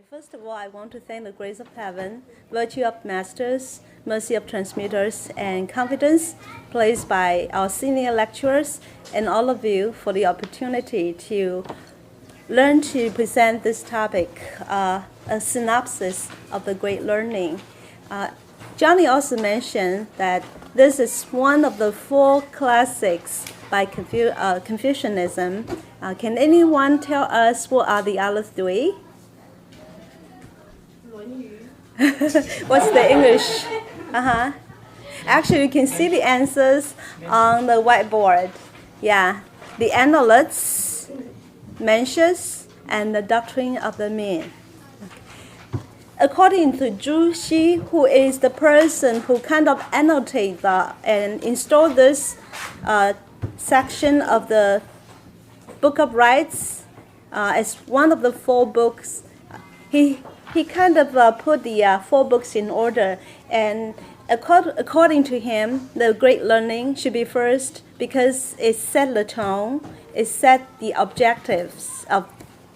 First of all, I want to thank the grace of heaven, virtue of masters, mercy of transmitters, and confidence placed by our senior lecturers and all of you for the opportunity to learn to present this topic, a synopsis of the great learning. Johnny also mentioned that this is one of the four classics by Confucianism. Can anyone tell us what are the other three? What's the English? Actually, you can see the answers on the whiteboard. Yeah, the Analects, Mencius, and the Doctrine of the Mean. According to Zhu Xi, who is the person who kind of annotate and installed this section of the Book of Rites as one of the four books, he kind of put the four books in order, and according to him, the great learning should be first because it set the tone, it set the objectives of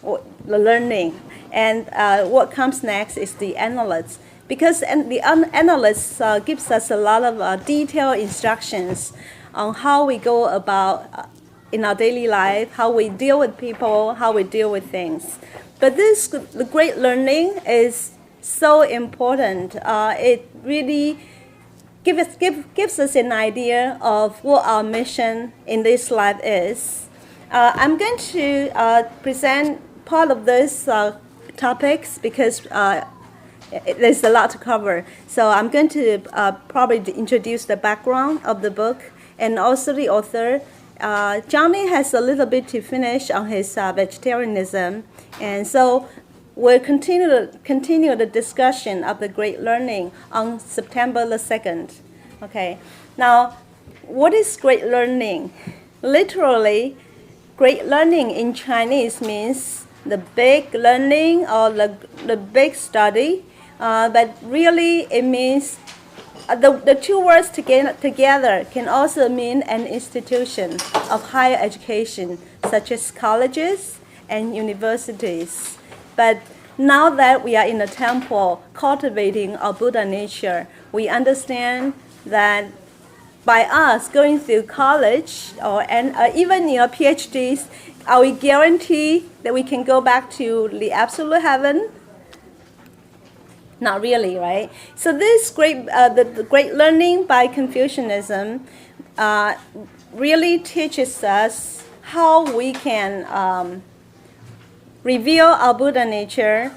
the learning, and what comes next is the Analects, because the Analects gives us a lot of detailed instructions on how we go about in our daily life, how we deal with people, how we deal with things. But the great learning is so important. It really gives us an idea of what our mission in this life is. I'm going to present part of this topics because there's a lot to cover. So I'm going to probably introduce the background of the book and also the author. Johnny has a little bit to finish on his vegetarianism, and so we'll continue the discussion of the great learning on September the 2nd. Okay, now what is great learning? Literally, great learning in Chinese means the big learning or the big study, but really it means the two words together can also mean an institution of higher education, such as colleges and universities. But now that we are in a temple cultivating our Buddha nature, we understand that by us going through college and even PhDs, are we guaranteed that we can go back to the absolute heaven? Not really, right? So this the great learning by Confucianism really teaches us how we can reveal our Buddha nature,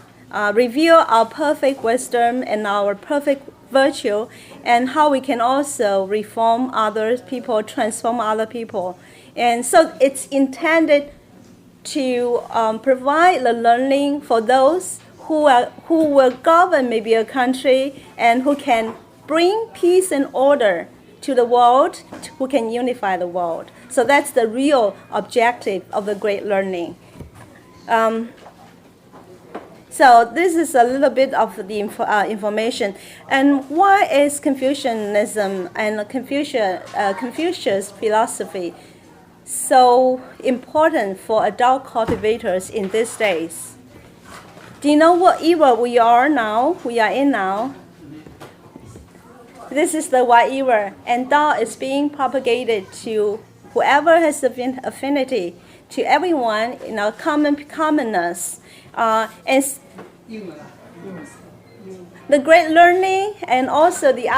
reveal our perfect wisdom and our perfect virtue, and how we can also reform other people, transform other people. And so it's intended to provide the learning for those who will govern maybe a country and who can bring peace and order to the world, who can unify the world. So that's the real objective of the great learning. So this is a little bit of the information. And why is Confucianism and Confucius philosophy so important for adult cultivators in these days? Do you know what era we are in now? This is the white era, and Tao is being propagated to whoever has affinity, to everyone in our commonness. And the great learning and also the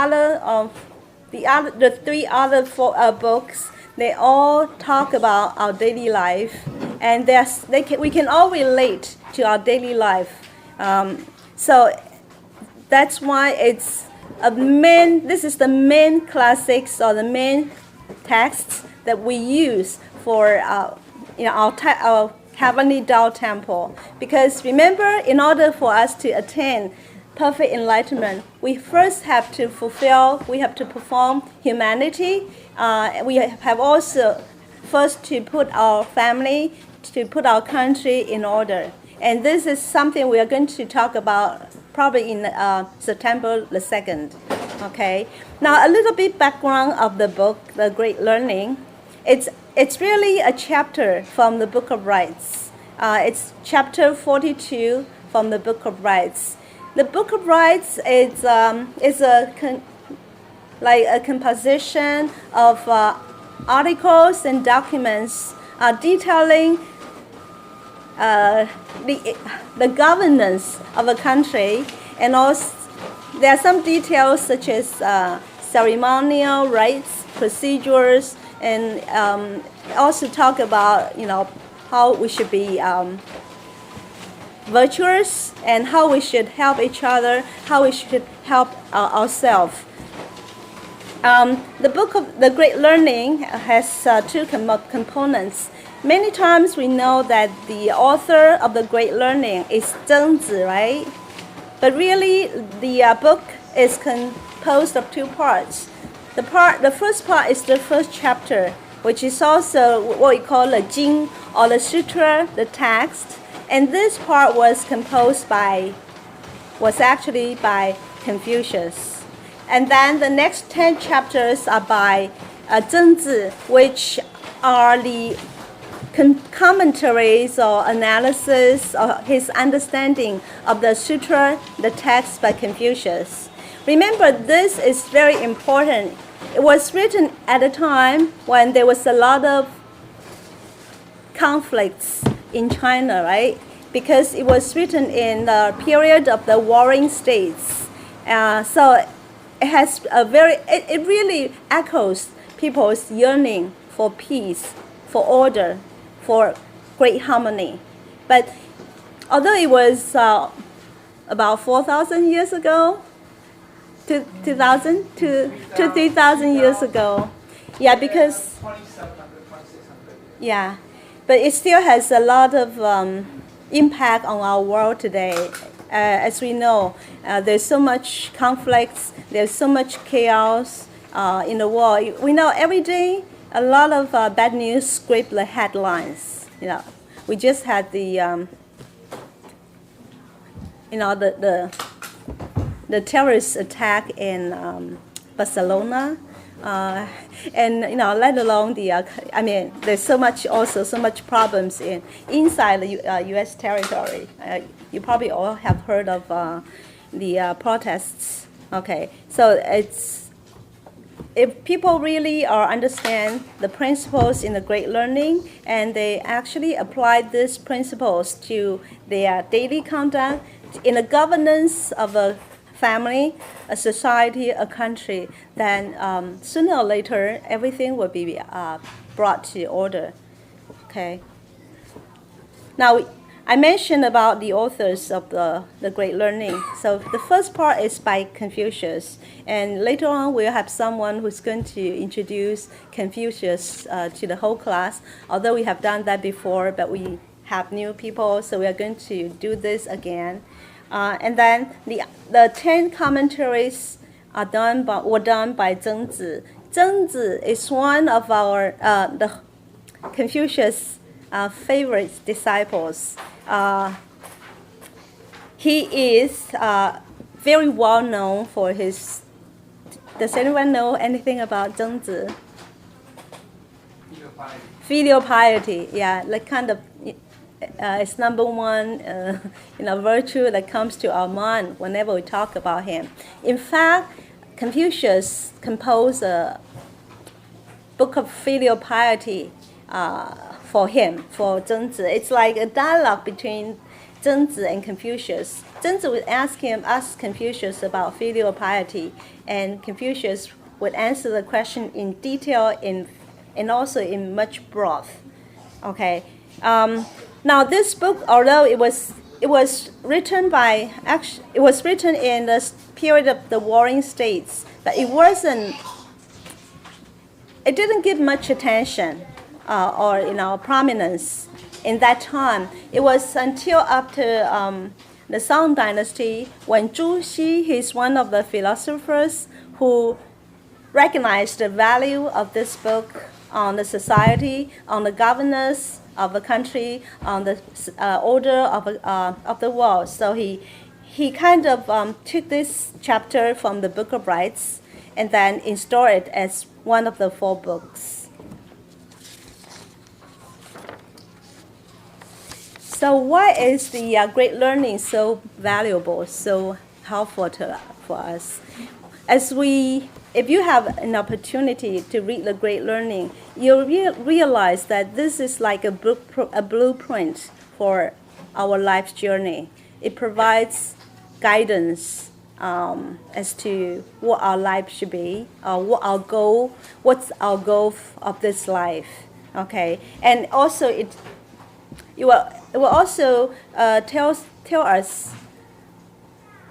three other books, they all talk about our daily life, and we can all relate to our daily life. So that's why this is the main classics or the main texts that we use for our Heavenly Tao Temple. Because remember, in order for us to attain perfect enlightenment, we first have to perform humanity. We have also first to put our family, to put our country in order. And this is something we are going to talk about probably in September the 2nd. Okay. Now a little bit background of the book, The Great Learning. It's really a chapter from the Book of Rites. It's chapter 42 from the Book of Rights. The Book of Rights is like a composition of articles and documents detailing the governance of a country, and also there are some details such as ceremonial rites, procedures, and also talk about how we should be virtuous and how we should help each other, how we should help ourselves. The book of the Great Learning has two components. Many times we know that the author of the Great Learning is Zhengzi, right? But really, the book is composed of two parts. The first part is the first chapter, which is also what we call the Jing, or the sutra, the text. And this part was actually by Confucius. And then the next 10 chapters are by Zhengzi, which are the commentaries or analysis of his understanding of the sutra, the text by Confucius. Remember, this is very important. It was written at a time when there was a lot of conflicts in China, right? Because it was written in the period of the warring states. So it really echoes people's yearning for peace, for order, for great harmony. But although it was about 4,000 years ago, 2,000 to 3,000 years ago, because 2,700, 2,600. But it still has a lot of impact on our world today. As we know, there's so much conflicts, there's so much chaos in the world. We know every day a lot of bad news scrape the headlines. We just had the terrorist attack in Barcelona. And let alone there's so much problems inside the U.S. territory. You probably all have heard of the protests. Okay, so if people really understand the principles in the Great Learning, and they actually apply these principles to their daily conduct in the governance of a family, a society, a country, then sooner or later everything will be brought to order. Okay. Now, I mentioned about the authors of the Great Learning. So the first part is by Confucius, and later on we'll have someone who's going to introduce Confucius to the whole class. Although we have done that before, but we have new people, so we are going to do this again. And then the 10 commentaries were done by Zhengzi. Zhengzi is one of the Confucius' favorite disciples. He is very well known for his. Does anyone know anything about Zhengzi? Filial piety, like kind of. It's number one, virtue that comes to our mind whenever we talk about him. In fact, Confucius composed a book of filial piety for Zhengzi. It's like a dialogue between Zhengzi and Confucius. Zhengzi would ask Confucius about filial piety, and Confucius would answer the question in detail and also in much breadth. Okay. Now this book, although it was written in the period of the warring states, but it didn't get much attention or prominence in that time. It was until after the Song Dynasty, when Zhu Xi is one of the philosophers who recognized the value of this book on the society, on the governance of a country, on the order of the world. So he kind of took this chapter from the Book of Rights and then installed it as one of the 4 books. So why is the great learning so valuable, so helpful for us? If you have an opportunity to read the Great Learning, you'll realize that this is like a blueprint for our life's journey. It provides guidance as to what our life should be, what's our goal of this life. Okay, and also it will also tell us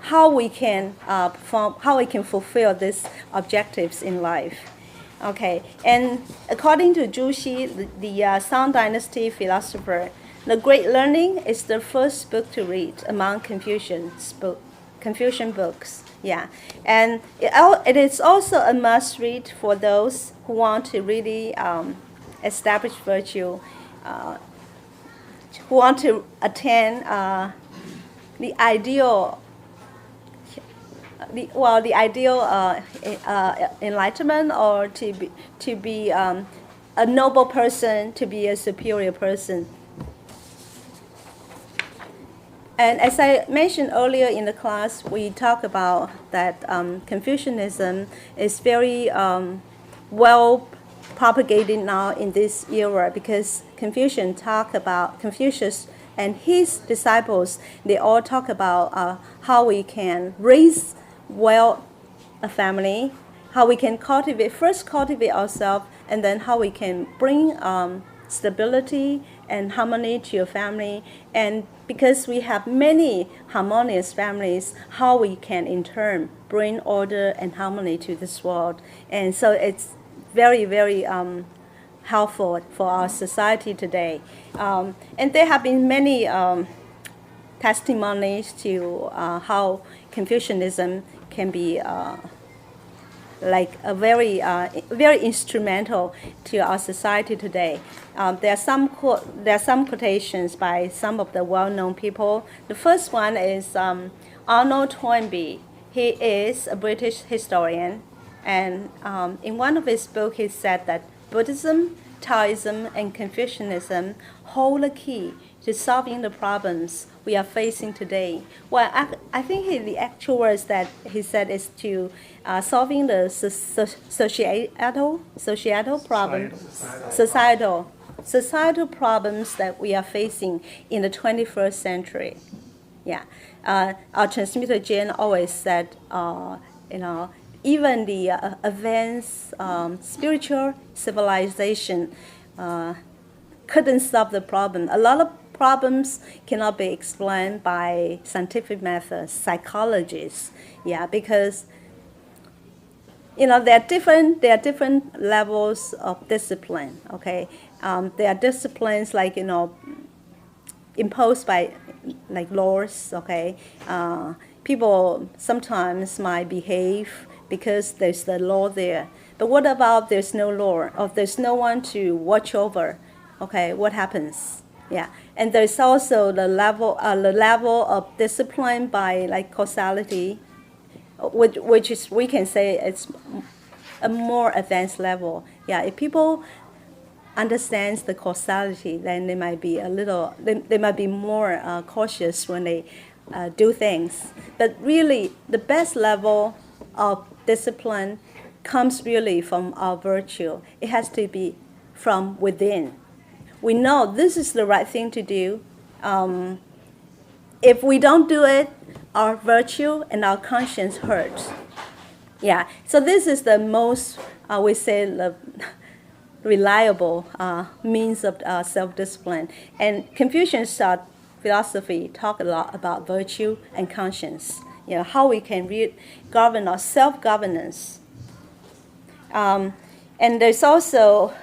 how we can fulfill these objectives in life. Okay, and according to Zhu Xi, the Song Dynasty philosopher, the Great Learning is the first book to read among Confucian books. Yeah, and it is also a must-read for those who want to really establish virtue, who want to attain the ideal enlightenment, or to be a noble person, to be a superior person. And as I mentioned earlier in the class, we talk about that Confucianism is very well propagated now in this era, because Confucius and his disciples, they all talk about how we can raise well a family, how we can cultivate ourselves, and then how we can bring stability and harmony to your family. And because we have many harmonious families, how we can in turn bring order and harmony to this world. And so it's very, very helpful for our society today. And there have been many testimonies to how Confucianism can be like a very instrumental to our society today. There are some quotations by some of the well-known people. The first one is Arnold Toynbee. He is a British historian, and in one of his books he said that Buddhism, Taoism, and Confucianism hold the key to solving the problems we are facing today. Well, I think the actual words that he said is to solving the societal problems that we are facing in the 21st century. Yeah, our transmitter Jen always said, even the advanced spiritual civilization couldn't solve the problem. A lot of problems cannot be explained by scientific methods, psychologists. Yeah, because there are different levels of discipline. Okay, there are disciplines like imposed by like laws. Okay, people sometimes might behave because there's the law there. But what about there's no law, or there's no one to watch over? Okay, what happens? Yeah, and there's also the level of discipline by like causality, which is, we can say, it's a more advanced level. Yeah, if people understands the causality, then they might be more cautious when they do things. But really, the best level of discipline comes really from our virtue. It has to be from within. We know this is the right thing to do. If we don't do it, our virtue and our conscience hurts. Yeah, so this is the most, we say, the reliable means of self-discipline. And Confucian's philosophy talk a lot about virtue and conscience. How we can govern our self-governance. And there's also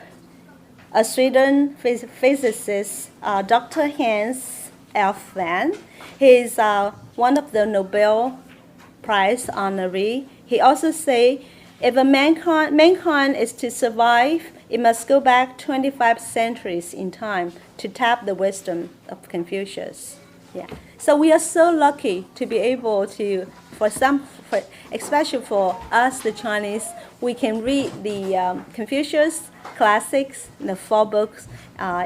a Sweden physicist, Dr. Hans Elfven. He's one of the Nobel Prize honoree. He also say, if mankind is to survive, it must go back 25 centuries in time to tap the wisdom of Confucius. Yeah. So we are so lucky to be able to especially for us, the Chinese, we can read the Confucius classics, the 4 books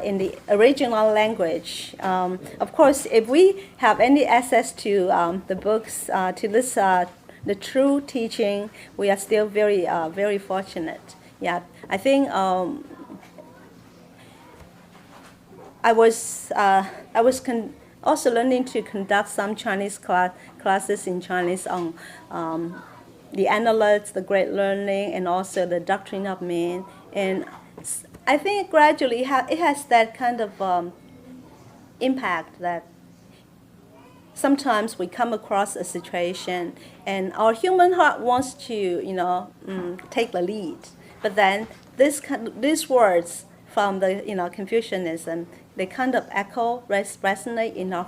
in the original language. Of course, if we have any access to the books, to this the true teaching, we are still very very fortunate. Yeah, I think I was also learning to conduct some Chinese classes in Chinese on the Analects, the Great Learning, and also the Doctrine of Man. And I think gradually it has that kind of impact that sometimes we come across a situation and our human heart wants to, take the lead. But then these words from the, Confucianism, they kind of echo, resonate in our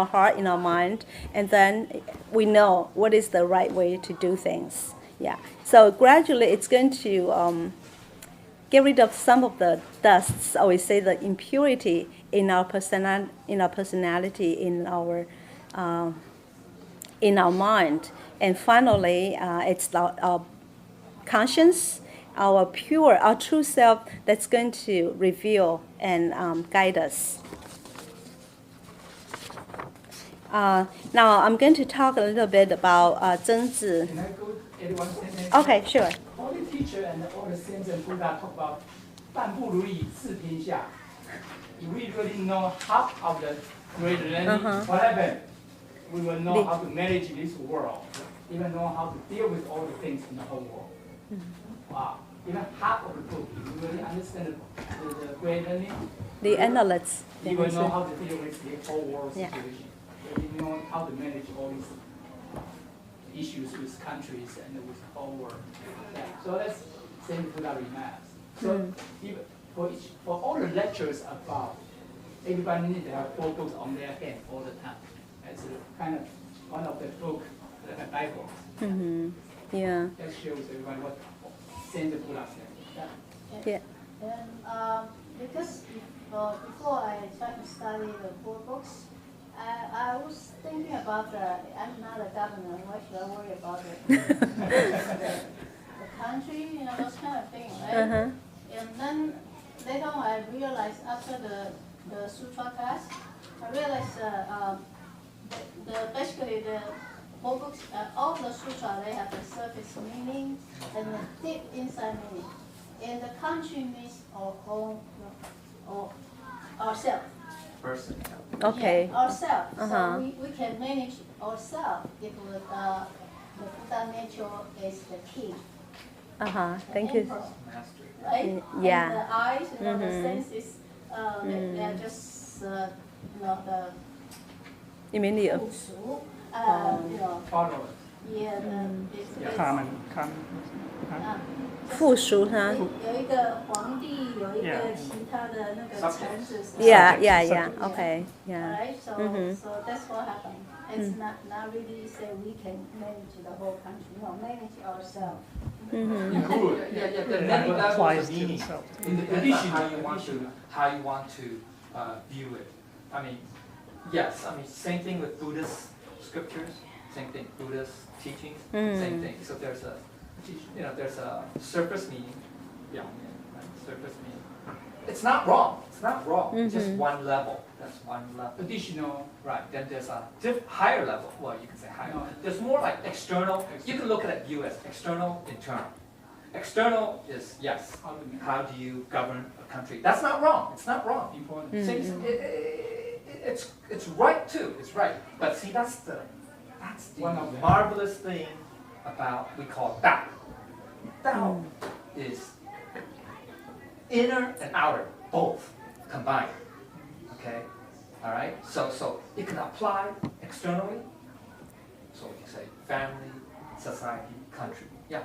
heart, in our mind, and then we know what is the right way to do things. Yeah. So gradually, it's going to get rid of some of the dusts, or we say the impurity in our personality, in our mind, and finally, it's our conscience, our true self that's going to reveal and guide us. Now I'm going to talk a little bit about Zhengzi. Can I go add one sentence? Okay, sure. All the teacher and all the saints and Buddha talk about 半不如意治天下. If we really know half of the great learning, what happened? We will know how to manage this world, even know how to deal with all the things in the whole world. Wow. Even half of the book, if you really understand the great learning, The Analects. you will know how to deal with the whole world situation. You know how to manage all these issues with countries and with the whole world. Yeah. So that's same Buddha remarks. So even for all the lectures about, everybody needs to have 4 books on their hand all the time. That's kind of one of the book, the Bible. Yeah. That shows everybody what Saint Buddha said. Yeah. And because before I tried to study the 4 books, I was thinking about I'm not a governor, why should I worry about the country, those kind of things, right? And then later on I realized after the sutra class, I realized basically the 4 books, all the sutra, they have the surface meaning and the deep inside meaning. And the country means our own, or ourselves. Person. Okay. Yeah, ourselves. So we can manage ourselves if the Buddha nature is the key. Thank you. Master. Right? Yeah. And the eyes, the senses, they are just, the Immediate. 附属, Followers. yeah, it's Common. 附属它。有一个皇帝，有一个其他的那个臣子。Yeah. Okay. Yeah. Alright, so that's what happened. It's not really say we can manage the whole country. No, manage ourselves. That applies to itself. In the That's addition, how you want to view it. I mean, yes. I mean, same thing with Buddhist scriptures. Same thing, Buddhist teachings. Same thing. So there's a surface meaning. Yeah, right? Surface meaning. It's not wrong. It's not wrong. It's just one level. That's one level. additional, Right. Then there's a higher level. Well, you can say higher. No. There's more like external. You can look at it U.S. external, internal. External is yes. How do you govern a country? That's not wrong. It's not wrong. important. It's right too. It's right. But see, that's the One of them. marvelous thing about we call Tao. Tao is inner and outer, both combined. Okay, all right. So it can apply externally. So you say family, society, country. Yeah,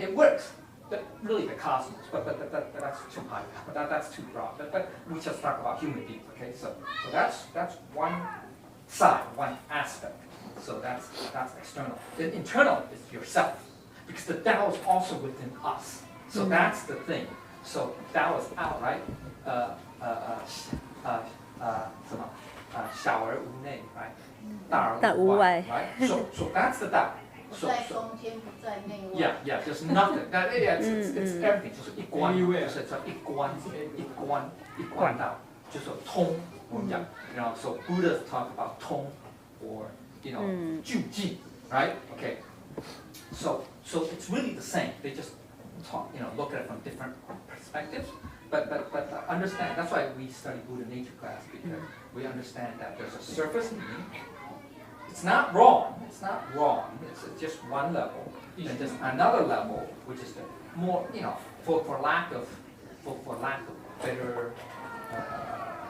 it works. But really the cosmos, but that's too high. That's too broad. But we just talk about human beings. Okay, so that's one side, one aspect. So that's external. Then internal is yourself, because the Tao is also within us. So that's the thing. So Tao is out, right? 什么？小而无内，right？ 大大而无无外外，right？ So that's the 道。不在中间，不在内外。Yeah, there's nothing. It's everything. 就是一关，就是叫一关道，就是通。我们讲，so Buddha talk about 通 or 就近 right? Okay. So it's really the same. They just talk, look at it from different perspectives. But understand, that's why we study Buddha nature class, because we understand that there's a surface meaning. It's not wrong. It's just one level. And there's another level, which is the more, for lack of better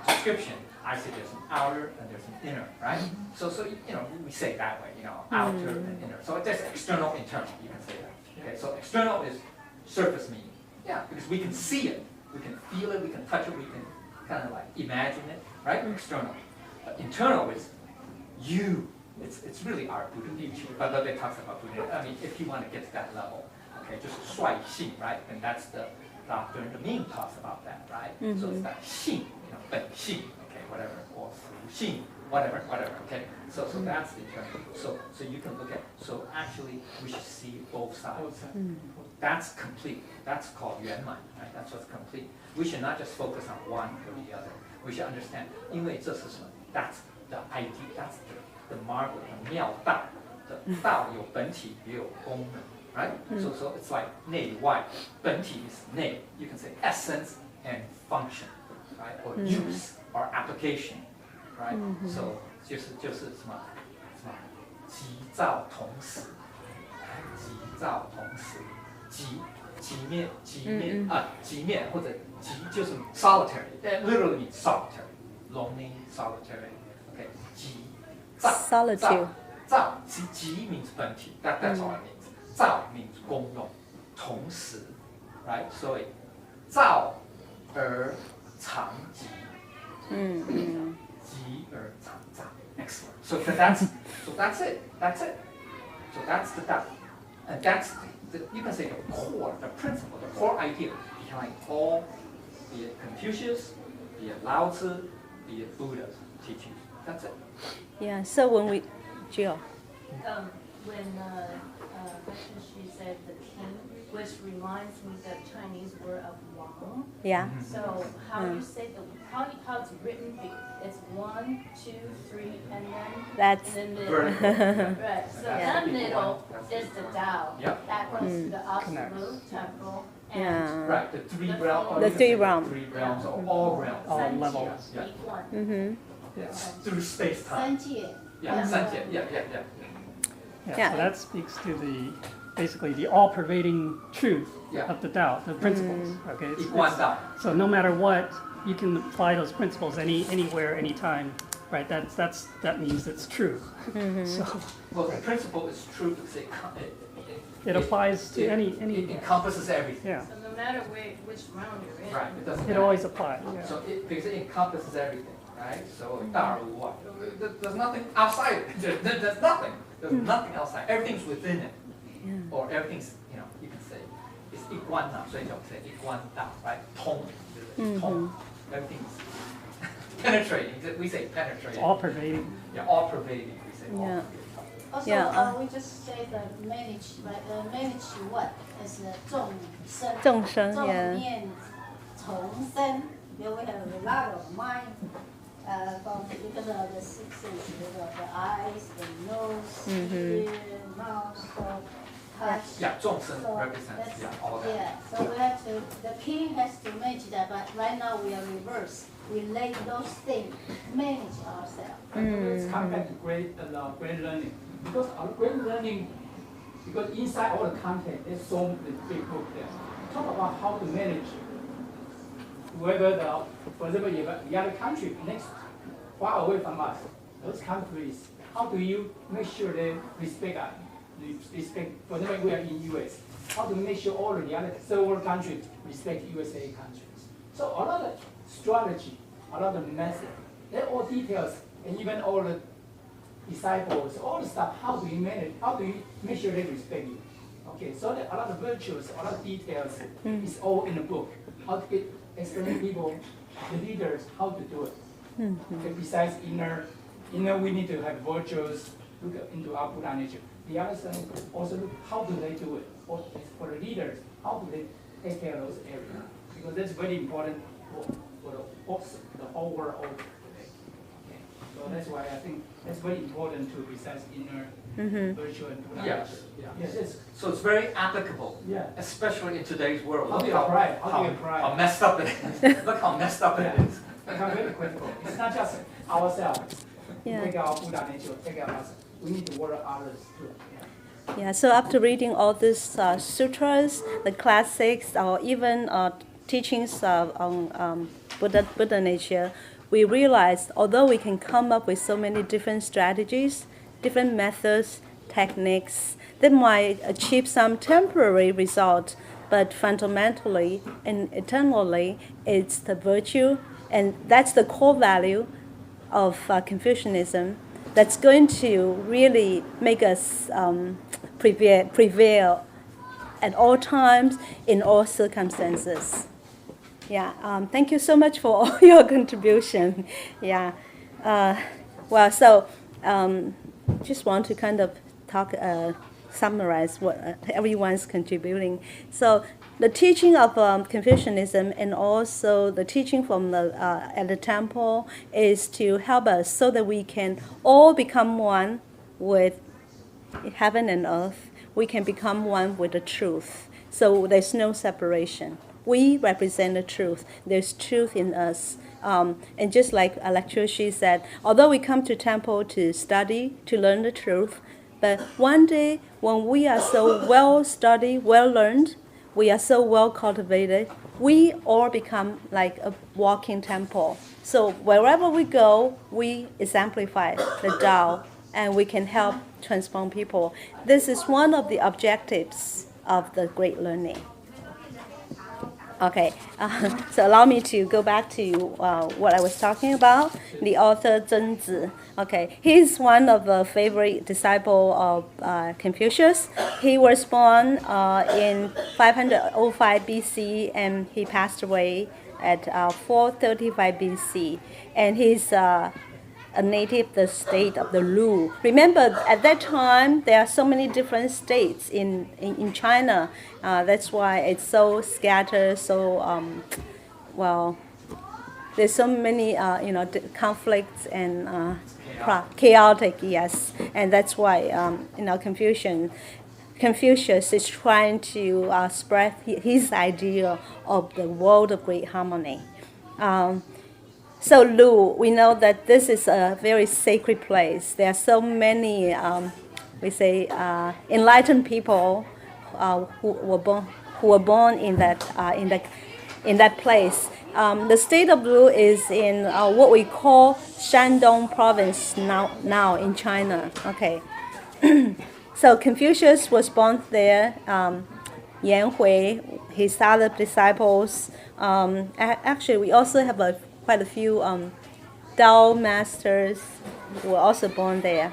description, I say there's an outer and there's an inner, right? So we say it that way, outer and inner. So there's external, internal. You can say that. Okay. So external is surface meaning. Yeah, because we can see it, we can feel it, we can touch it, we can kind of like imagine it, right? External. But internal is you. It's really our Buddha nature. But it talks about Buddha. I mean, if you want to get to that level, okay, just 率性, right? And that's the doctrine. The Ming talks about that, right? So it's that 性, 本性, okay, whatever, or 福性, whatever, okay. So that's the internal. So you can look at. So actually, we should see both sides. That's complete. That's called 圆满, right? That's what's complete. We should not just focus on one or the other. We should understand. 因为这是什么? That's the idea. That's the marvel, the 妙道. The 道有本体也有功能, right? So it's like 内外. 本体 is 内. You can say essence and function, right? Or use or application, right? So 就是什么急躁同时, 急躁同时, 极面或者极就是 solitary. That literally means solitary, lonely, solitary. Okay, 急躁 Solitude. 躁 极 means 本体. That's all it means. 躁 means 功用，同时 right? 所以躁而常急，急而常躁。Excellent. So that's it. So that's the Tao, and that's you can say the core, the principle, the core idea behind all, be it Confucius, be it Lao Tzu, be it Buddha's teachings. That's it. Yeah. So when we, Jill. When Lecture she said the king, which reminds me the Chinese word of Wang. Yeah. So how you say how it's written? It's 1, 2, 3, and then That's in the middle. Vertical. Right. So Yeah. the middle is the Tao. Yeah. That goes to the absolute, temporal, and yeah. Right. The three realms. The three realms. Three realms, or all realms. All 三界 levels. Yeah. 一贯。Yes. Through space time. 三界。 Yeah. 三界. Yeah. Yeah. So that speaks to basically the all-pervading truth Yeah. of the Tao, the principles. Okay. 一贯道. So no matter what, you can apply those principles anywhere, anytime. Right. That means it's true. So Well, the principle is true because it applies to any. It encompasses everything. Yeah. So no matter which round you're in. Right. It doesn't It matter. always applies. Yeah. So because it encompasses everything, right? So 大而无外. There's nothing outside it. There's nothing. There's nothing outside. Everything's within it. Or everything's, you can say, it's 一关道, 所以叫 say 一关道, right? 通, 通. Everything's penetrating. We say penetrating. It's all-pervading. Yeah, all pervading. We say all Yeah. pervading. Also, Yeah. we just say the manage, right? Manage what is 众生。众生, 众 yeah. 念重生。There we have a lot of mind. Because of the six senses, the eyes, the nose, ear, mouth, so touch. Yeah, 众生 So represents that's- all that. Yeah, so we have to, the king has to manage that, but right now we are reverse. We let those things manage ourselves. Let's come back to great learning. Because our great learning, because inside all the content, there's so many big book there. Talk about how to manage whether for example, the other country next far away from us, those countries, how do you make sure they respect us? For example, we are in US. How to make sure all of the other third world countries respect USA countries? So a lot of strategy, a lot of method, they're all details, and even all the disciples, all the stuff. How do you manage? How do you make sure they respect you? Okay, so a lot of virtues, a lot of details is all in the book. How to explain people, the leaders, how to do it. Okay, besides inner, we need to have virtues, look into our Buddha nature. The other thing also look how do they do it? For the leaders, how do they take care of those areas? Because that's very important for the whole world. Okay. So that's why I think that's very important to besides inner virtue and Buddha Yes. nature. Yes. So it's very applicable, Yeah. especially in today's world. How do you Look apply it? How do you apply how it? messed up it is. Look how messed up it is. Become very critical. It's not just ourselves. Yeah. Take our Buddha nature, take care of us. We need to work others too. Yeah, so after reading all these sutras, the classics, or even teachings on Buddha nature, we realized although we can come up with so many different strategies, different methods, techniques that might achieve some temporary result, but fundamentally and eternally, it's the virtue, and that's the core value of Confucianism that's going to really make us prevail at all times, in all circumstances. Yeah, thank you so much for all your contribution. Yeah, just want to kind of summarize what everyone's contributing. So the teaching of Confucianism and also the teaching from at the temple is to help us so that we can all become one with heaven and earth. We can become one with the truth. So there's no separation. We represent the truth. There's truth in us. And just like Lecturer Shi said, although we come to temple to study, to learn the truth, but one day when we are so well studied, well learned, we are so well cultivated, we all become like a walking temple. So wherever we go, we exemplify the Tao, and we can help transform people. This is one of the objectives of the Great Learning. Okay, so allow me to go back to what I was talking about, the author Zhenzi. Okay, he's one of the favorite disciples of Confucius. He was born in 505 BC and he passed away at 435 BC. And he's a native of the state of the Lu. Remember, at that time, there are so many different states in China. That's why it's so scattered, so, there's so many, conflicts and chaotic, yes. And that's why, Confucius is trying to spread his idea of the world of great harmony. So Lu, we know that this is a very sacred place. There are so many, enlightened people who were born in that place. The state of Lu is in what we call Shandong province now in China. Okay, so Confucius was born there. Yan Hui, his other disciples. Actually, we also have quite a few Tao masters who were also born there.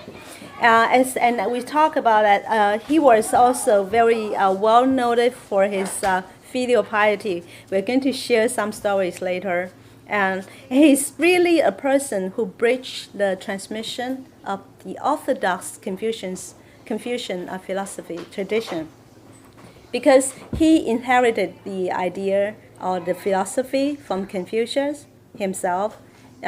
And we talk about that he was also very well noted for his filial piety. We're going to share some stories later. And he's really a person who bridged the transmission of the orthodox Confucian philosophy tradition, because he inherited the idea or the philosophy from Confucius himself.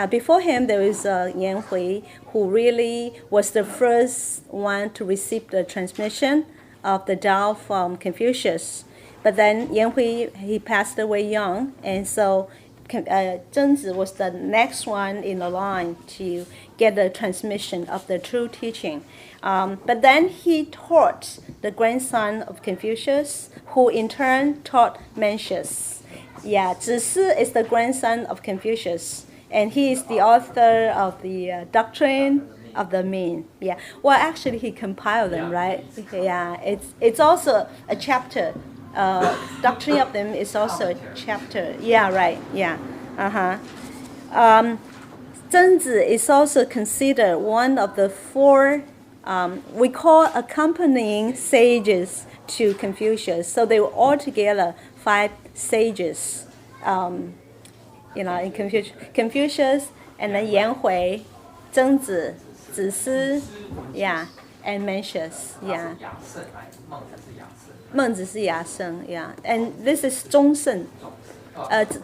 Before him, there was Yan Hui, who really was the first one to receive the transmission of the Tao from Confucius. But then Yan Hui, he passed away young, and so Zhenzi was the next one in the line to get the transmission of the true teaching. But then he taught the grandson of Confucius, who in turn taught Mencius. Yeah, Zisi is the grandson of Confucius, and he is the author of the Doctrine of the Mean. Yeah, well, actually, he compiled them, right? Yeah, it's also a chapter. Doctrine of them is also a chapter. Yeah, right. Yeah. Zhenzi is also considered one of the four we call accompanying sages to Confucius. So they were altogether 5 sages. In Confucius, and then 颜回、曾子、子思 yeah, and Mencius, 他 yeah. 是雅圣，来，孟子是雅圣，孟子是雅圣 yeah. And this is 忠圣。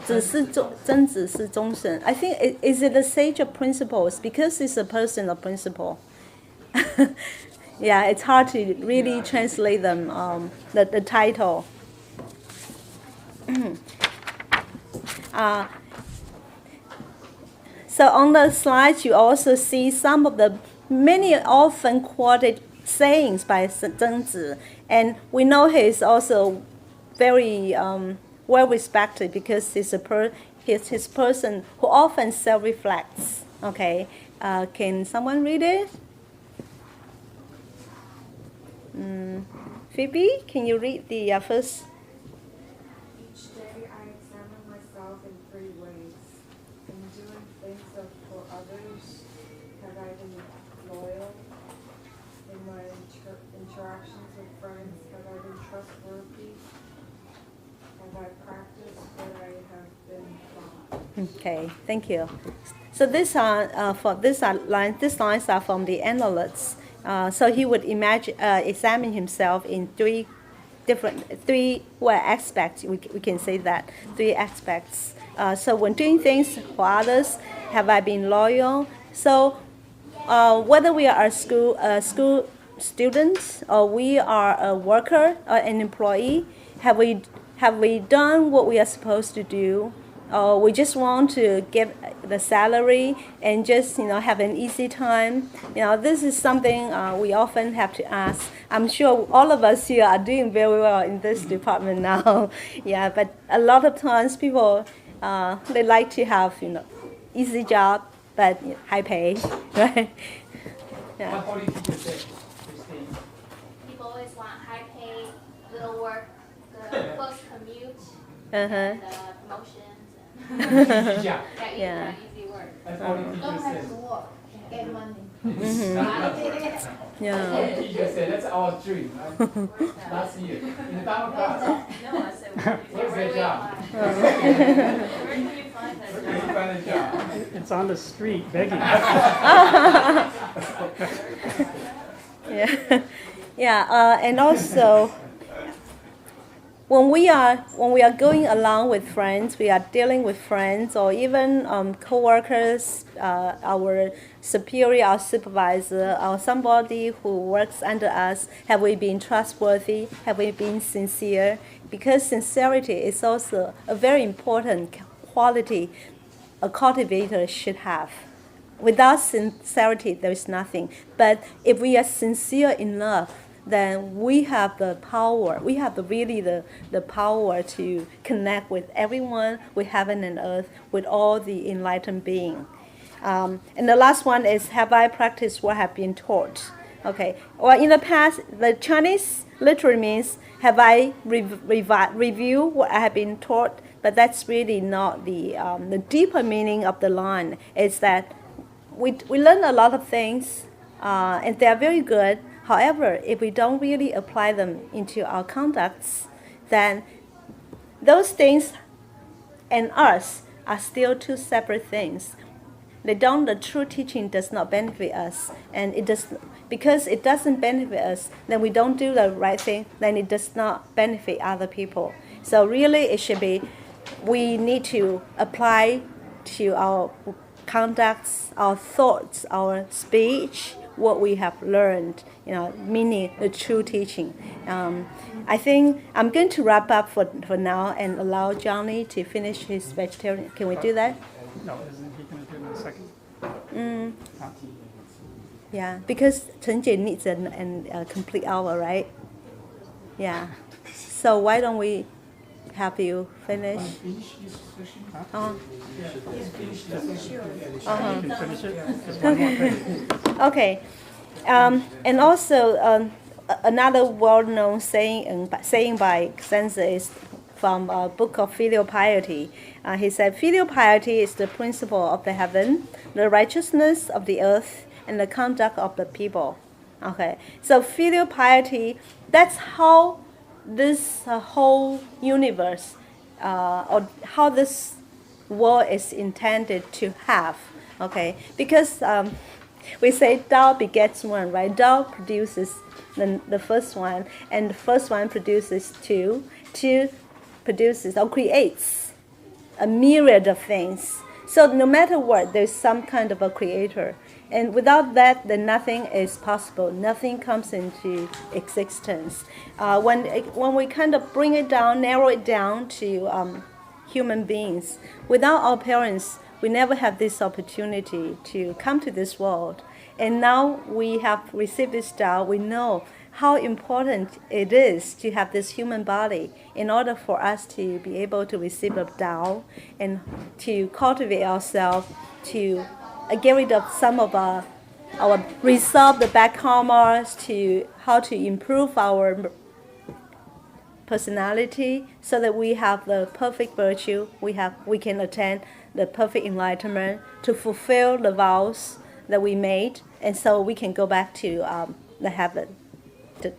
子思曾子是忠圣。I think is it a sage of principles because it's a person of principle. Yeah, it's hard to really translate them. The title. So on the slides, you also see some of the many often quoted sayings by Zhengzi, and we know he is also very well respected because he's his person who often self-reflects. Okay, can someone read it? Phoebe, can you read the first? Each day I examine myself in 3 ways. In doing things for others, have I been loyal? In my interactions with friends, have I been trustworthy? Have I practiced what I have been taught? Okay, thank you. So these lines are from the Analysts. So he would examine himself in 3 aspects. We can say that 3 aspects. So when doing things for others, have I been loyal? So whether we are a school student or we are a worker or an employee, have we done what we are supposed to do? Or we just want to get the salary and just have an easy time. This is something we often have to ask. I'm sure all of us here are doing very well in this department now. Yeah, but a lot of times people they like to have easy job but high pay, right? Yeah. What holy teacher said, Christine? People always want high pay, little work, the close commute, Uh-huh. and promotions. Easy job. Yeah. Easy work. That's holy Don't teacher have said. to work, get money. Yeah. Holy teacher said that's our dream, right? Last year in the Dharma class. No, I said, Where's that job? where can you find that Where can you job? find a job? It's on the street begging. Yeah, yeah, and also when we are going along with friends, we are dealing with friends or even co-workers, our superior, our supervisor, or somebody who works under us. Have we been trustworthy? Have we been sincere? Because sincerity is also a very important quality a cultivator should have. Without sincerity, there is nothing. But if we are sincere enough, then we have the power. We have the power to connect with everyone, with heaven and earth, with all the enlightened being. And the last one is, have I practiced what I have been taught? Okay. Well, in the past, the Chinese literally means, have I reviewed what I have been taught? But that's really not the deeper meaning of the line. Is that we learn a lot of things, and they are very good. However, if we don't really apply them into our conducts, then those things and us are still 2 separate things. The true teaching does not benefit us, and because it doesn't benefit us, then we don't do the right thing, then it does not benefit other people. So really it should be, we need to apply to our conducts, our thoughts, our speech, what we have learned, meaning the true teaching. I think I'm going to wrap up for now and allow Johnny to finish his vegetarian. Can we do that? No, isn't he going to do it in a second? Huh? Yeah, because Chen Jie needs a complete hour, right? Yeah. So why don't we have you finish? Finish this session. Uh, Finish the session. You can finish it? Just one more thing. Okay. And also another well-known saying by Zhengzi is from a book of Filial Piety. He said, filial piety is the principle of the heaven, the righteousness of the earth, and the conduct of the people. Okay. So filial piety, that's how this whole universe or how this world is intended to have. Okay, because we say Tao begets one, right? Tao produces the first one, and the first one produces two. Two produces or creates a myriad of things. So no matter what, there's some kind of a creator. And without that, then nothing is possible. Nothing comes into existence. When we kind of bring it down, narrow it down to human beings, without our parents, we never have this opportunity to come to this world. And now we have received this Tao, we know how important it is to have this human body in order for us to be able to receive the Tao and to cultivate ourselves, to get rid of some of our resolve the bad karmas, to how to improve our personality so that we have the perfect virtue, we can attain the perfect enlightenment, to fulfill the vows that we made, and so we can go back to the heaven, to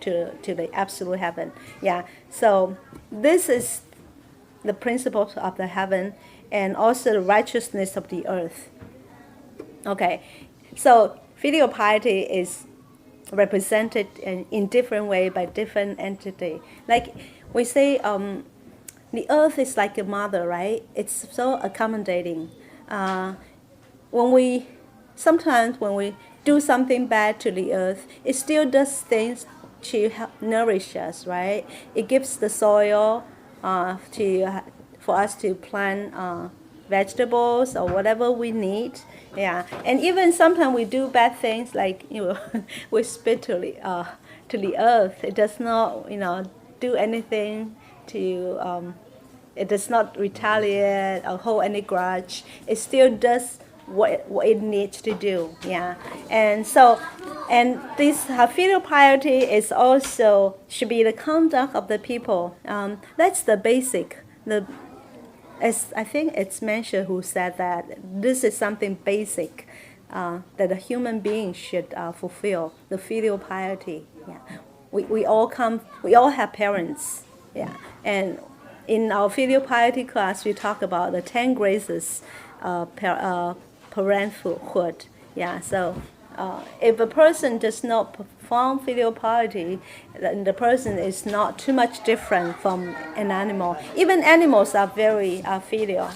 the absolute heaven. Yeah. So this is the principle of the heaven and also the righteousness of the earth. Okay. So filial piety is represented in different way by different entity. Like we say, the earth is like a mother, right? It's so accommodating. Sometimes when we do something bad to the earth, it still does things to help nourish us, right? It gives the soil for us to plant vegetables or whatever we need. Yeah, and even sometimes we do bad things, like we spit to the earth. It does not do anything to. It does not retaliate or hold any grudge. It still does what it needs to do. Yeah, and this filial piety is also should be the conduct of the people. That's the basic. As I think it's mentioned who said that this is something basic that a human being should fulfill, the filial piety. Yeah, we all have parents. Yeah, and in our filial piety class, we talk about the 10 graces parenthood. Yeah, so if a person does not perform filial piety, then the person is not too much different from an animal. Even animals are very filial.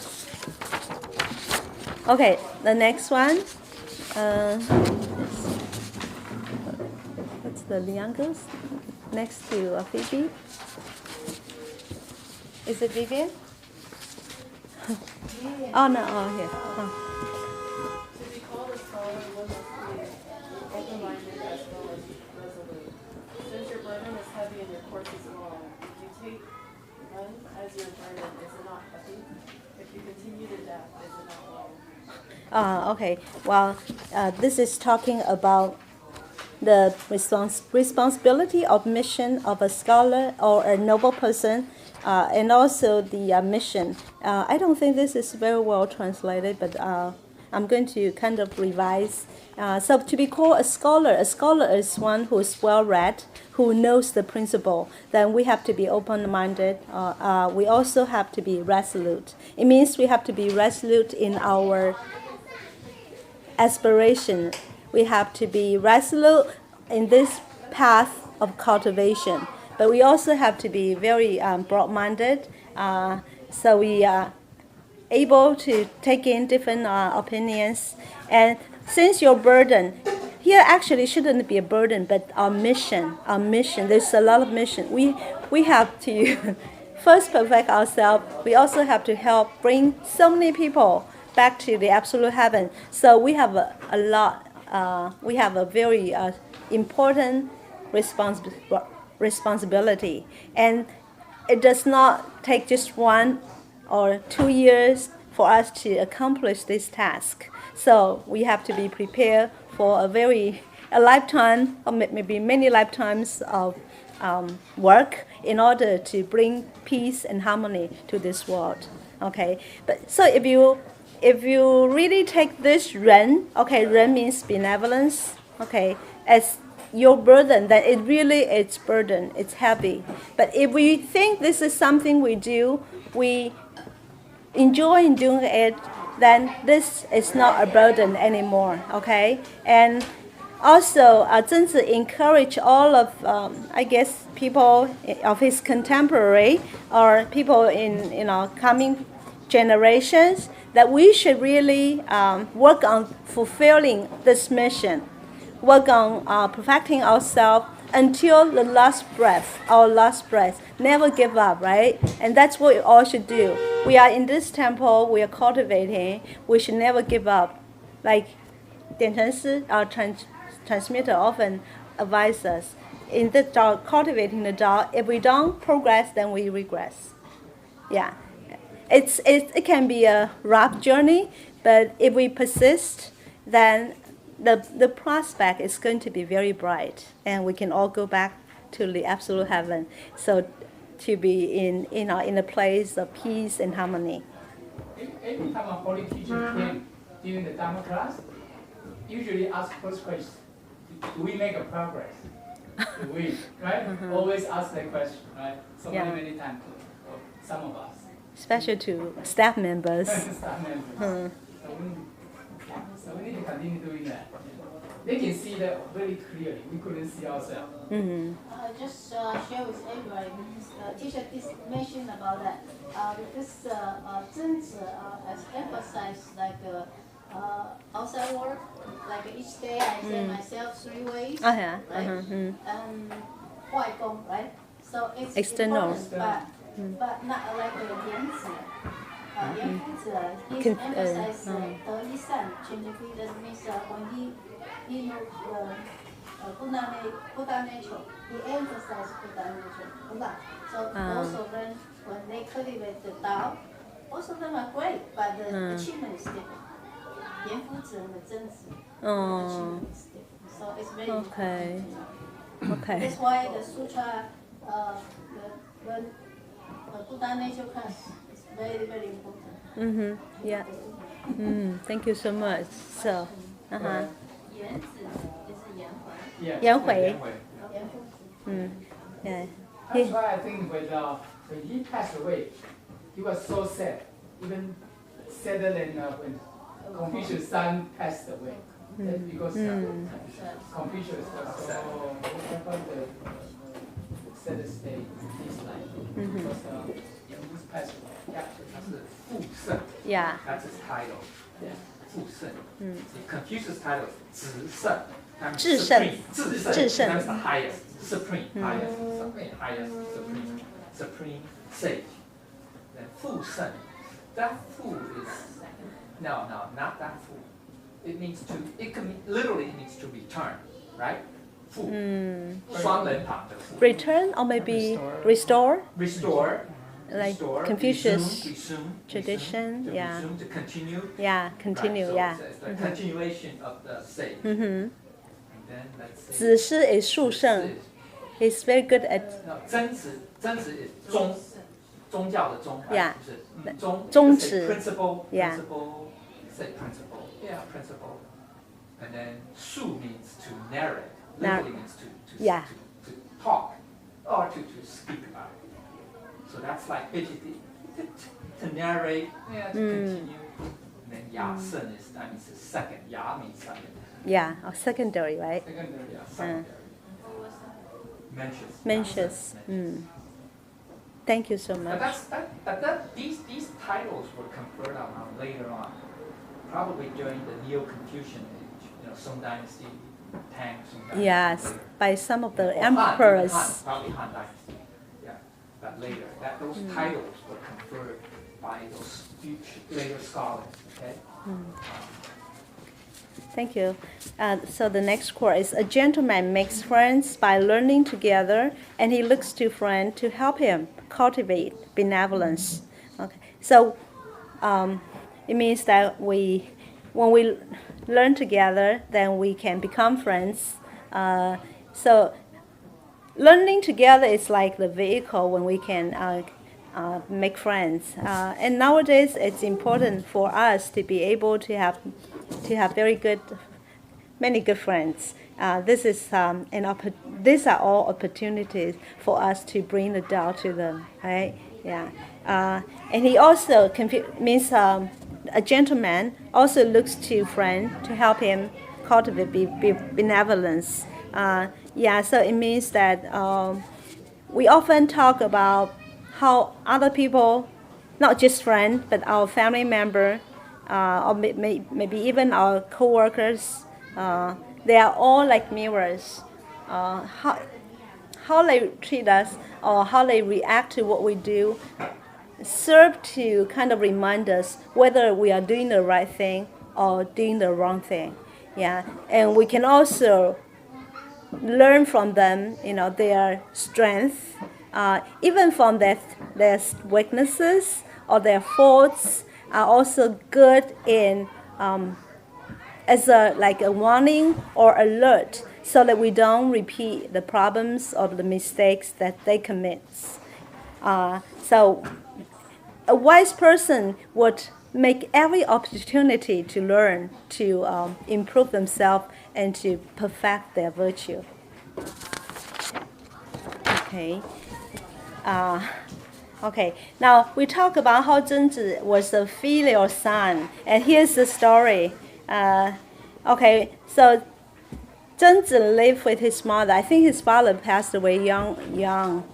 Okay, the next one. What's the youngest? Next to Phoebe. Is it Vivian? Oh no, here. Oh. To be called a scholar, one must be open-minded as well as resolute. Since your burden is heavy and your course is long, if you take one as your burden, is it not heavy? If you continue to death, is it not long? Okay. Well, this is talking about the responsibility of mission of a scholar or a noble person, and also the mission. I don't think this is very well translated, but I'm going to kind of revise. So to be called a scholar is one who is well-read, who knows the principle. Then we have to be open-minded. We also have to be resolute. It means we have to be resolute in our aspiration. We have to be resolute in this path of cultivation. But we also have to be very broad-minded, so we are able to take in different opinions. And since your burden, here actually shouldn't be a burden, but our mission. There's a lot of mission. We have to first perfect ourselves. We also have to help bring so many people back to the absolute heaven. So we have a lot. We have a very important responsibility, and it does not take just 1 or 2 years for us to accomplish this task. So we have to be prepared for a lifetime, or maybe many lifetimes of work in order to bring peace and harmony to this world. Okay, but so if you really take this ren, okay, ren means benevolence, okay, as your burden, then it's burden, it's heavy. But if we think this is something we do, we enjoy in doing it, then this is not a burden anymore, okay? And also, Zhenzi encouraged all of, I guess, people of his contemporary or people in coming generations that we should really work on fulfilling this mission, work on perfecting ourselves until the last breath, our last breath. Never give up, right? And that's what we all should do. We are in this temple, we are cultivating, we should never give up. Like Dian Chen Si, our transmitter, often advises us in the Dao, cultivating the Dao, if we don't progress, then we regress. Yeah. It can be a rough journey, but if we persist, then the prospect is going to be very bright, and we can all go back to the absolute heaven. So to be in a place of peace and harmony. Every time a holy teacher came during the Dharma class, usually ask first question, do we make a progress? Do we, right? Always ask that question, right? So many times, some of us. Especially to staff members. Staff members. So we need to continue doing that. They can see that very clearly. We couldn't see ourselves. Just share with everybody, because teacher did mention about that. Because Zhenzi has emphasized like outside work, like each day I say myself 3 ways, right? Huai Gong, right? So it's External. important, but not like Yan Zi. Yan Fu Zi, he emphasized De Yi San, Chinese, that means when he knew Buddha nature, he emphasized Buddha nature. So most of them, when they cultivate the Tao, most of them are great, but the achievement is different. Yan Fu Zi and the Zhenzi, the achievement is different. So it's very Okay. important. Okay. That's why the sutra, the Buddha nature class is very, very important. Yeah. Thank you so much. So, 言子就是颜回。 Yeah. 颜回。 Yan Fu Zi. Yeah. That's why I think when he passed away, he was so sad, even sadder than when Confucius' son passed away. That's because Confucius was so whatever the saddest day in his life. Because he passed away. Yeah. 他是复圣 Yeah. that's his title. Yeah. 复圣 Confucius' title is 直圣 that means 至圣 supreme. 至圣 that means the highest, supreme, highest, supreme sage. Then 复圣 that 复 is no, not that 复. It means to, literally means to return, right? 复 双人旁的复 Return or maybe restore, restore, like restore, Confucius resume, tradition, to yeah. resume, to continue. Yeah, continue, Right, so yeah. it's the continuation of the sage. Mm-hmm. And then let's say 子师 is 树圣 He's very good at no, 真子 is 宗教的宗 Yeah. 就是宗旨 principle, Yeah. principle, say principle, yeah, principle. And then 述 means to narrate, literally means to Yeah. to talk or to speak about. So that's like to narrate, yeah, to continue. And then 雅圣 is, that means the second. 雅 means second. yeah, or secondary, right? Secondary, yeah. Secondary. Mencius. Mencius. Thank you so much. These titles were conferred on later on, probably during the Neo-Confucian age, Song Dynasty, Tang, Song Dynasty. Yes, later. by some of the Or Han, emperors. probably Han Dynasty. Yeah, but later, those titles were conferred by those later scholars. Okay. Thank you. So the next quote is, a gentleman makes friends by learning together, and he looks to friends to help him cultivate benevolence. Okay. So it means that when we learn together, then we can become friends. So learning together is like the vehicle when we can make friends. And nowadays, it's important for us to be able to have many good friends. These are all opportunities for us to bring the Tao to them, right? Yeah. And he also means a gentleman also looks to friend to help him cultivate benevolence. Yeah, so it means that we often talk about how other people, not just friends, but our family member, or maybe even our co-workers, they are all like mirrors. How they treat us or how they react to what we do serve to kind of remind us whether we are doing the right thing or doing the wrong thing. Yeah, and we can also learn from them, their strengths, even from their weaknesses or their faults are also good in as a warning or alert, so that we don't repeat the problems or the mistakes that they commit. So a wise person would make every opportunity to learn, to improve themselves, and to perfect their virtue. Okay. Okay. Now we talk about how Zhenzi was a filial son, and here's the story. Okay, so Zhenzi lived with his mother. I think his father passed away young.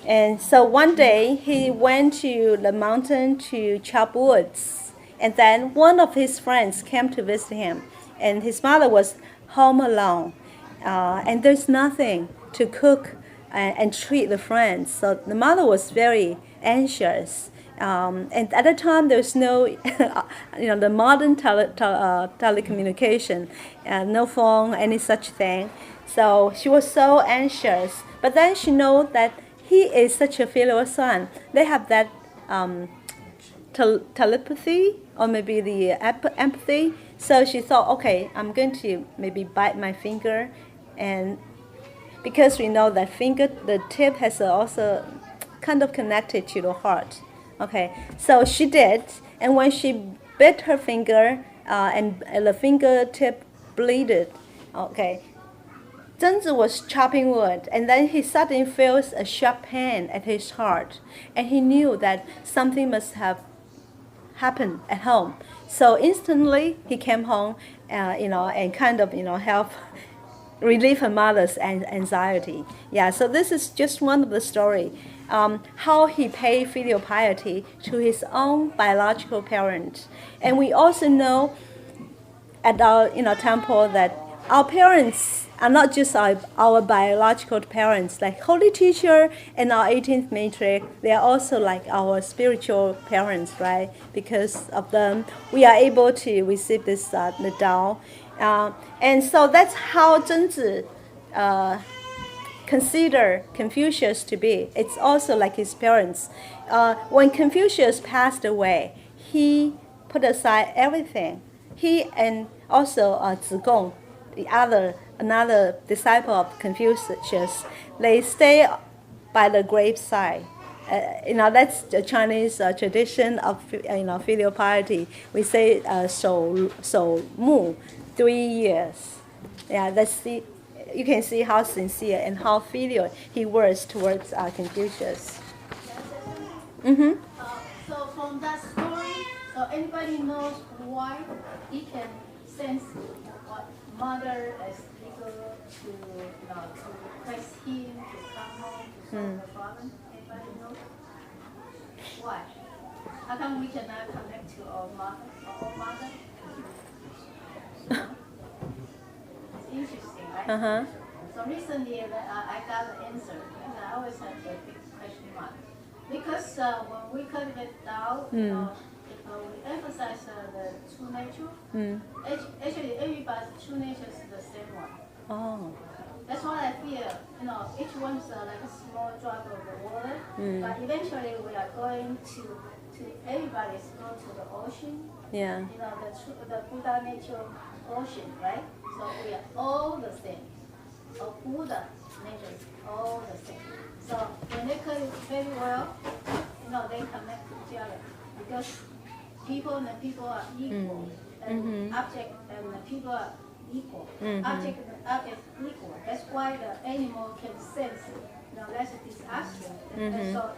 And so one day he went to the mountain to chop woods, and then one of his friends came to visit him, and his mother was home alone, and there's nothing to cook and treat the friends. So the mother was very anxious. And at the time, there's no, the modern telecommunication, no phone, any such thing. So she was so anxious. But then she knows that he is such a filial son. They have that telepathy or maybe the empathy. So she thought, okay, I'm going to maybe bite my finger, and because we know that the tip has also kind of connected to the heart. Okay, so she did, and when she bit her finger, and the fingertip bleeded. Okay, Zhenzi was chopping wood, and then he suddenly feels a sharp pain at his heart, and he knew that something must have happened at home. So instantly he came home, and kind of help relieve her mother's anxiety. Yeah, so this is just one of the story. How he paid filial piety to his own biological parents. And we also know at our temple that our parents are not just our biological parents, like Holy Teacher and our 18th matrix, they are also like our spiritual parents, right? Because of them, we are able to receive this the Tao. And so that's how Zhenzi consider Confucius to be. It's also like his parents. When Confucius passed away, he put aside everything. He and also Zigong, another disciple of Confucius, they stay by the graveside. That's the Chinese tradition of filial piety. We say 守墓 3 years. Yeah, you can see how sincere and how filial he was towards Confucius. Mm-hmm. So from that story, so anybody knows why he can sense what mother is eager to request him to come home to solve the problem? Anybody know why? How come we cannot connect to our mother? It's interesting, right? Uh-huh. So recently I got an answer, and I always have a big question mark. Because when we cultivate Tao, we emphasize the true nature. Actually, everybody's true nature is the same one. Oh. That's why I feel, each one is like a small drop of the water. But eventually we are going to everybody's go to the ocean. Yeah. The Buddha nature ocean, right? So we are all the same. So Buddha nature is all the same. So when they could very well, they connect to each other because people and people are equal, and object and the people are equal. Object and object equal. That's why the animal can sense. That's this action. And so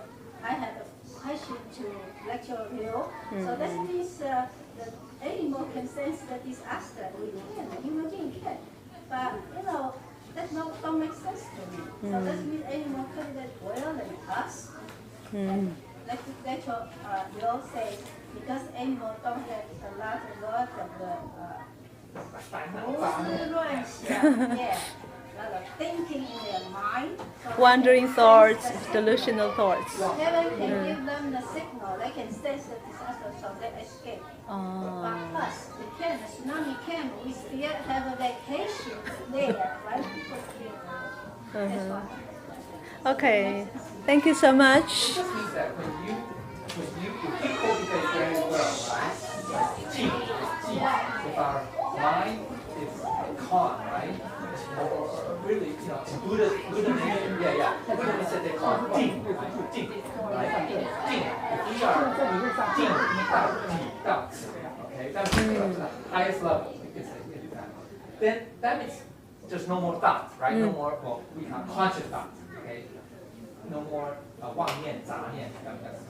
I had question to lecture Leo. So that means the animal can sense the disaster. We can, human being can. But, that don't make sense to me. So that means animal could be well than us. And like lecture Leo says, because animal don't have a lot of the 胡思乱想, yeah. A lot of thinking in their mind. So Wandering they can thoughts, sense the delusional thoughts. Heaven can give them the signal. They can sense the disaster, so they escape. But us, we can. The tsunami came. We still have a vacation there, right? People still. That's why. Okay, thank you so much. It just means that when you cultivate very well, right? If our mind is calm, right? Or really, Buddha mentioned, Buddha said they call it ding, right? Ding. If we are ding, okay, that means up to the highest level, we can say that. Then that means there's no more thoughts, right? No more, we call conscious thoughts, okay? No more 妄念, 杂念,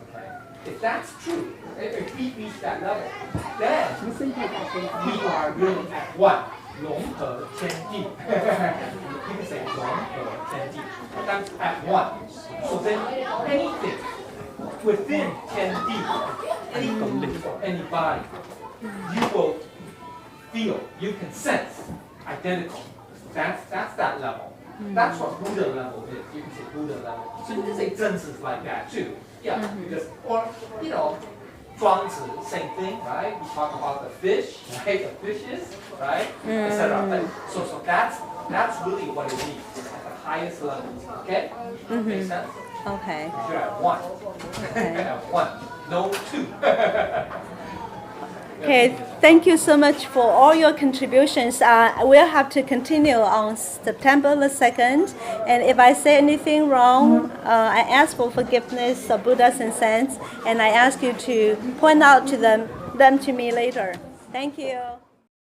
okay? If that's true, if we reach that level, then we are really at one. 融合天地 You can say 融合天地 That's at one. So then anything within 天地 anybody, you will feel, you can sense identical. That's that level. That's what Buddha level is. You can say Buddha level. So you can say Zhenzi is like that too. Yeah, because, or, Zhuangzi, same thing, right? We talk about the fish, right? The fishes, right? Etc. So that's really what it means at the highest level. Okay? Makes sense? Okay. You're at one. At one. No two. Okay, thank you so much for all your contributions. We'll have to continue on September the 2nd. And if I say anything wrong, I ask for forgiveness of Buddhas and saints, and I ask you to point out to them to me later. Thank you.